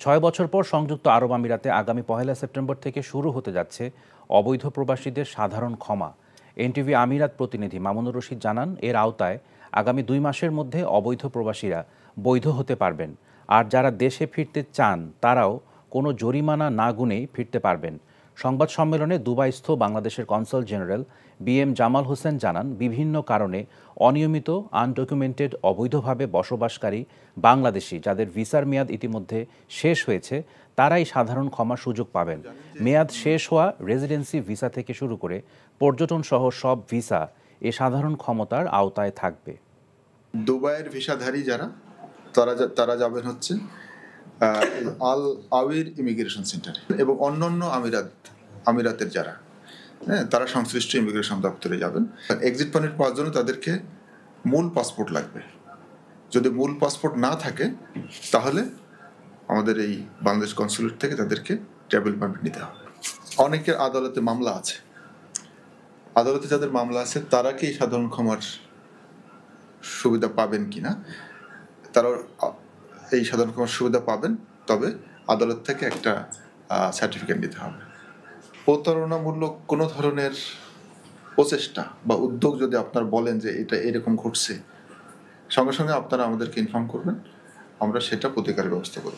6 বছর পর সংযুক্ত আরব আমিরাতে আগামী 1 সেপ্টেম্বর থেকে শুরু হতে যাচ্ছে অবৈধ প্রবাসীদের সাধারণ ক্ষমা। এনটিভি আমিরাত প্রতিনিধি মামুনুর রশিদ জানান, এর আওতায় আগামী 2 মাসের মধ্যে অবৈধ প্রবাসীরা বৈধ হতে পারবেন। আর যারা দেশে ফিরতে চান তারাও কোনো জরিমানা না গুনেই ফিরতে পারবেন। সংবাদ সম্মেলনে দুবাইস্থ বাংলাদেশের consul general BM Jamal Hossain জানান, বিভিন্ন কারণে অনিয়মিত আনডকুমেন্টেড অবৈধভাবে বসবাসকারী বাংলাদেশি যাদের ভিসার মেয়াদ ইতিমধ্যে শেষ হয়েছে তারাই সাধারণ ক্ষমার সুযোগ পাবেন। মেয়াদ শেষ হওয়া রেসিডেন্সি ভিসা থেকে শুরু করে পর্যটন সহ সব ভিসা এ সাধারণ ক্ষমতার আওতায় থাকবে। দুবাইয়ের ভিসাধারী যারা তারা যাবেন হচ্ছে আল আওয়ির ইমিগ্রেশন সেন্টারে, এবং অন্যান্য আমিরাতের যারা তারা সংশ্লিষ্ট ইমিগ্রেশন দপ্তরে যাবেন। এক্সিট পারমিট পাওয়ার জন্য তাদেরকে মূল পাসপোর্ট লাগবে। যদি মূল পাসপোর্ট না থাকে তাহলে আমাদের এই বাংলাদেশ কনসুলেট থেকে তাদেরকে ট্রাভেল পারমিট নিতে হবে। অনেকের আদালতে মামলা আছে, আদালতে যাদের মামলা আছে তারা কি সাধারণ ক্ষমার সুবিধা পাবেন কিনা, তারা এই সাধারণ ক্ষমার সুবিধা পাবেন, তবে আদালত থেকে একটা সার্টিফিকেট নিতে হবে। প্রতারণামূলক কোনো ধরনের প্রচেষ্টা বা উদ্যোগ যদি আপনারা বলেন যে এটা এরকম ঘটছে, সঙ্গে সঙ্গে আপনারা আমাদেরকে ইনফর্ম করবেন, আমরা সেটা প্রতিকারের ব্যবস্থা করব।